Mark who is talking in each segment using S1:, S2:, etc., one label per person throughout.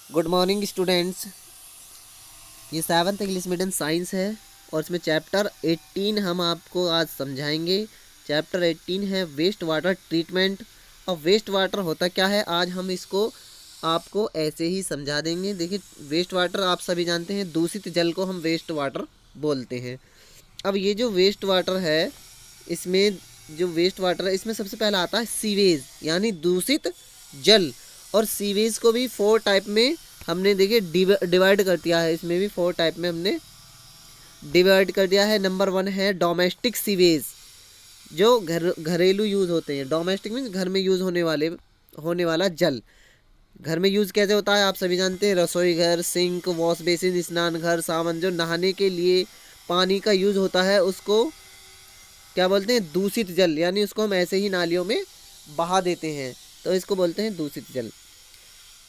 S1: Good morning students. ये 7th English medium science है और इसमें चैप्टर 18 हम आपको आज समझाएंगे। चैप्टर 18 है वेस्ट वाटर ट्रीटमेंट। और वेस्ट वाटर होता क्या है, आज हम इसको आपको ऐसे ही समझा देंगे। देखिए, वेस्ट वाटर आप सभी जानते हैं, दूषित जल को हम वेस्ट वाटर बोलते हैं। अब ये जो वेस्ट वाटर है, इसमें जो वेस्ट वाटर है, इसमें सबसे पहला आता है सीवेज, यानी दूषित जल। और सीवेज को भी 4 टाइप में हमने देखिए डिवाइड कर दिया है। इसमें भी 4 टाइप में हमने डिवाइड कर दिया है। नंबर 1 है डोमेस्टिक सीवेज, जो घरेलू यूज़ होते हैं। डोमेस्टिक मीन्स घर में यूज़ होने वाला जल। घर में यूज़ कैसे होता है आप सभी जानते हैं, रसोई घर, सिंक, वॉश बेसिन, स्नान घर, सावन, जो नहाने के लिए पानी का यूज़ होता है, उसको क्या बोलते हैं, दूषित जल। यानी उसको हम ऐसे ही नालियों में बहा देते हैं, तो इसको बोलते हैं दूषित जल।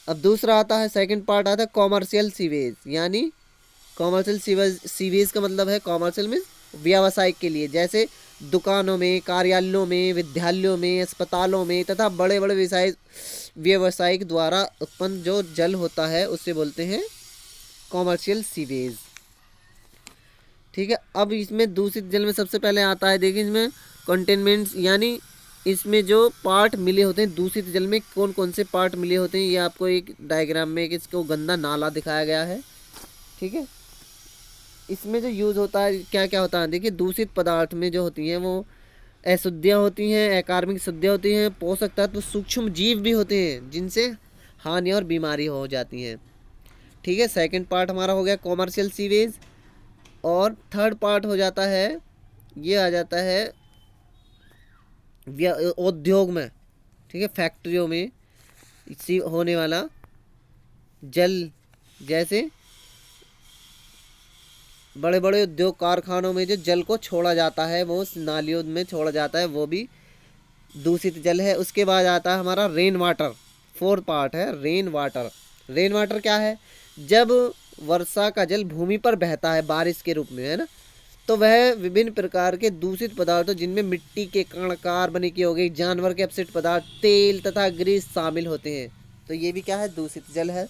S1: अब दूसरा आता है, सेकंड पार्ट आता है कॉमर्शियल सीवेज। यानी कॉमर्शियल सीवेज का मतलब है, कॉमर्शियल मीन्स व्यावसायिक के लिए, जैसे दुकानों में, कार्यालयों में, विद्यालयों में, अस्पतालों में तथा बड़े बड़े व्यवसायिक द्वारा उत्पन्न जो जल होता है उससे बोलते हैं कॉमर्शियल सीवेज। ठीक है। अब इसमें दूषित जल में सबसे पहले आता है, देखिए इसमें कंटेनमेंट्स, यानी इसमें जो पार्ट मिले होते हैं दूषित जल में, कौन कौन से पार्ट मिले होते हैं, ये आपको एक डायग्राम में इसको गंदा नाला दिखाया गया है। ठीक है। इसमें जो यूज़ होता है, क्या क्या होता है, देखिए दूषित पदार्थ में जो होती हैं वो अशुद्धियाँ होती हैं, अकार्बनिक शुद्धियाँ होती हैं, पोषक तत्व, सूक्ष्म जीव भी होते हैं जिनसे हानि और बीमारी हो जाती हैं। ठीक है। सेकंड पार्ट हमारा हो गया कॉमर्शियल सीवेज। और थर्ड पार्ट हो जाता है, ये आ जाता है उद्योग में। ठीक है। फैक्ट्रियों में इसी होने वाला जल, जैसे बड़े बड़े उद्योग कारखानों में जो जल को छोड़ा जाता है, वो नालियों में छोड़ा जाता है, वो भी दूषित जल है। उसके बाद आता है हमारा रेन वाटर। फोर्थ पार्ट है रेन वाटर। रेन वाटर क्या है, जब वर्षा का जल भूमि पर बहता है बारिश के रूप में, है ना, तो वह विभिन्न प्रकार के दूषित पदार्थों, जिनमें मिट्टी के कण, कार्बनिक यौगिक, जानवर के अपशिष्ट पदार्थ, तेल तथा ग्रीस शामिल होते हैं, तो ये भी क्या है, दूषित जल है।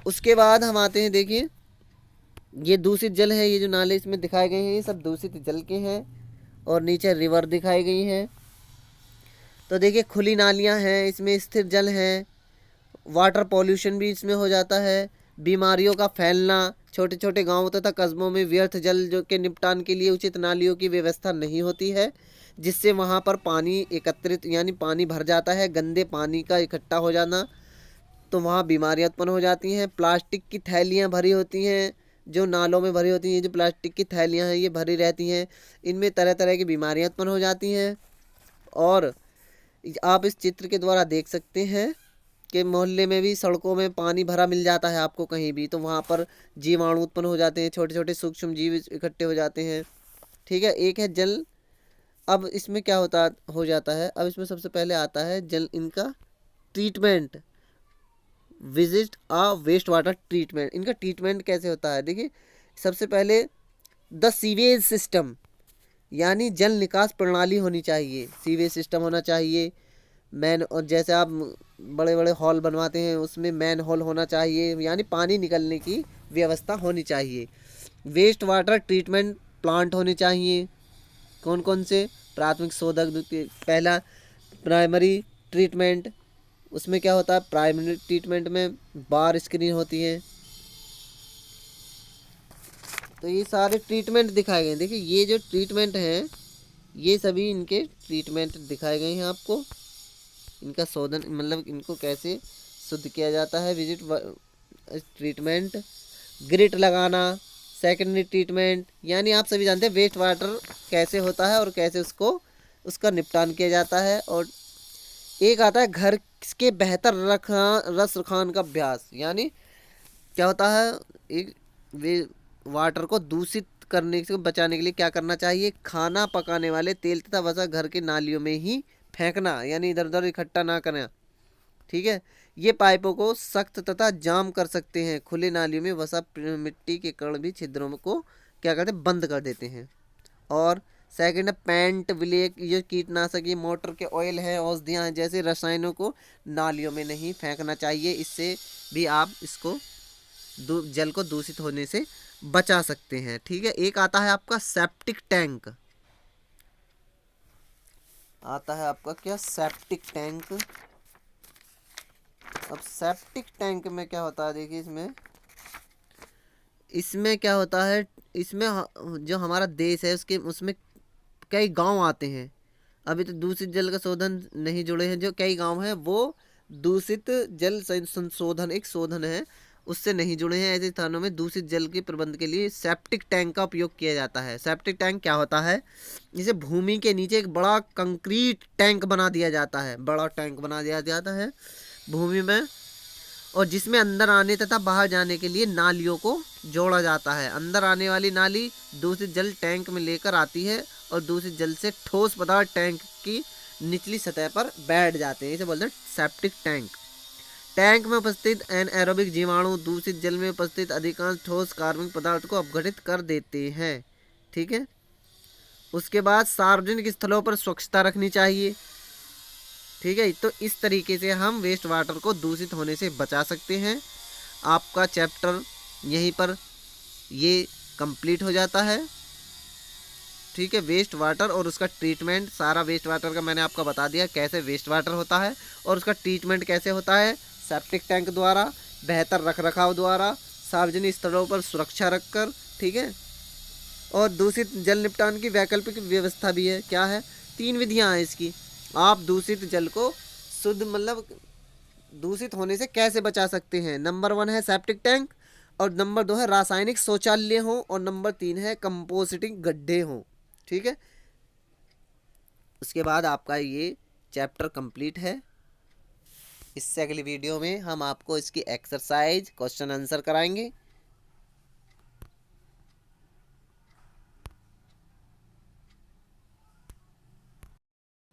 S1: उसके बाद हम आते हैं, देखिए ये दूषित जल है, ये जो नाले इसमें दिखाए गए हैं ये सब दूषित जल के हैं। और नीचे रिवर दिखाई गई हैं। तो देखिए खुली नालियाँ हैं, इसमें स्थिर जल हैं, वाटर पॉल्यूशन भी इसमें हो जाता है, बीमारियों का फैलना, छोटे छोटे गांवों तथा कस्बों में व्यर्थ जल जो के निपटान के लिए उचित नालियों की व्यवस्था नहीं होती है, जिससे वहां पर पानी एकत्रित, यानी पानी भर जाता है, गंदे पानी का इकट्ठा हो जाना, तो वहाँ बीमारियाँ उत्पन्न हो जाती हैं। प्लास्टिक की थैलियाँ भरी होती हैं, जो नालों में भरी होती हैं, जो प्लास्टिक की थैलियाँ हैं ये भरी रहती हैं, इनमें तरह तरह की बीमारियाँ उत्पन्न हो जाती हैं। और आप इस चित्र के द्वारा देख सकते हैं कि मोहल्ले में भी, सड़कों में पानी भरा मिल जाता है आपको कहीं भी, तो वहाँ पर जीवाणु उत्पन्न हो जाते हैं, छोटे छोटे सूक्ष्म जीव इकट्ठे हो जाते हैं। ठीक है। एक है जल। अब इसमें क्या हो जाता है, अब इसमें सबसे पहले आता है जल, इनका ट्रीटमेंट, विजिट आ वेस्ट वाटर ट्रीटमेंट। इनका ट्रीटमेंट कैसे होता है, देखिए सबसे पहले द सीवेज सिस्टम, यानी जल निकास प्रणाली होनी चाहिए, सीवेज सिस्टम होना चाहिए। मैन, और जैसे आप बड़े बड़े हॉल बनवाते हैं उसमें मैन हॉल होना चाहिए, यानी पानी निकलने की व्यवस्था होनी चाहिए। वेस्ट वाटर ट्रीटमेंट प्लांट होने चाहिए। कौन कौन से, प्राथमिक शोधक, द्वितीय, पहला प्राइमरी ट्रीटमेंट, उसमें क्या होता है, प्राइमरी ट्रीटमेंट में बार स्क्रीन होती है। तो ये सारे ट्रीटमेंट दिखाए गए हैं। देखिए ये जो ट्रीटमेंट हैं, ये सभी इनके ट्रीटमेंट दिखाए गए हैं आपको। इनका शोधन, मतलब इनको कैसे शुद्ध किया जाता है। विजिट ट्रीटमेंट, ग्रिट लगाना, सेकेंडरी ट्रीटमेंट, यानी आप सभी जानते हैं वेस्ट वाटर कैसे होता है और कैसे उसका निपटान किया जाता है। और एक आता है घर के बेहतर रस रखान का अभ्यास, यानी क्या होता है, एक वे वाटर को दूषित करने से बचाने के लिए क्या करना चाहिए, खाना पकाने वाले तेल तथा वसा घर के नालियों में ही फेंकना, यानी इधर उधर इकट्ठा ना करना। ठीक है। ये पाइपों को सख्त तथा जाम कर सकते हैं। खुले नालियों में वसा, मिट्टी के कण भी छिद्रों को क्या करते हैं, बंद कर देते हैं। और सेकंड है पेंट ब्लेक, ये कीटनाशक, ये मोटर के ऑयल हैं, औषधियाँ हैं, जैसे रसायनों को नालियों में नहीं फेंकना चाहिए। इससे भी आप इसको जल को दूषित होने से बचा सकते हैं। ठीक है, एक आता है आपका सेप्टिक टैंक, आता है आपका क्या, सेप्टिक टैंक। अब सेप्टिक टैंक में क्या होता है, देखिए इसमें इसमें क्या होता है, इसमें जो हमारा देश है उसके उसमें कई गांव आते हैं। अभी तो दूषित जल का शोधन नहीं जुड़े हैं, जो कई गांव हैं वो दूषित जल संशोधन एक शोधन है उससे नहीं जुड़े हैं। ऐसे स्थानों में दूषित जल के प्रबंध के लिए सेप्टिक टैंक का उपयोग किया जाता है। सेप्टिक टैंक क्या होता है, जिसे भूमि के नीचे एक बड़ा कंक्रीट टैंक बना दिया जाता है, बड़ा टैंक बना दिया जाता है भूमि में, और जिसमें अंदर आने तथा बाहर जाने के लिए नालियों को जोड़ा जाता है। अंदर आने वाली नाली दूषित जल टैंक में लेकर आती है और दूषित जल से ठोस पदार्थ टैंक की निचली सतह पर बैठ जाते हैं, इसे बोलते हैं सेप्टिक टैंक। टैंक में उपस्थित एनएरोबिक जीवाणु दूषित जल में उपस्थित अधिकांश ठोस कार्बनिक पदार्थ को अपघटित कर देते हैं। ठीक है, उसके बाद सार्वजनिक स्थलों पर स्वच्छता रखनी चाहिए। ठीक है, तो इस तरीके से हम वेस्ट वाटर को दूषित होने से बचा सकते हैं। आपका चैप्टर यहीं पर ये कंप्लीट हो जाता है। ठीक है, वेस्ट वाटर और उसका ट्रीटमेंट, सारा वेस्ट वाटर का मैंने आपको बता दिया कैसे वेस्ट वाटर होता है और उसका ट्रीटमेंट कैसे होता है, सेप्टिक टैंक द्वारा, बेहतर रखरखाव द्वारा, सार्वजनिक स्थलों पर सुरक्षा रखकर। ठीक है, और दूषित जल निपटान की वैकल्पिक व्यवस्था भी है। क्या है, 3 विधियां हैं इसकी। आप दूषित जल को शुद्ध मतलब दूषित होने से कैसे बचा सकते हैं। नंबर 1 है सेप्टिक टैंक, और नंबर 2 है रासायनिक शौचालय हो, और नंबर 3 है कंपोस्टिंग गड्ढे हों। ठीक है, उसके बाद आपका ये चैप्टर कंप्लीट है। इससे अगली वीडियो में हम आपको इसकी एक्सरसाइज क्वेश्चन आंसर कराएंगे।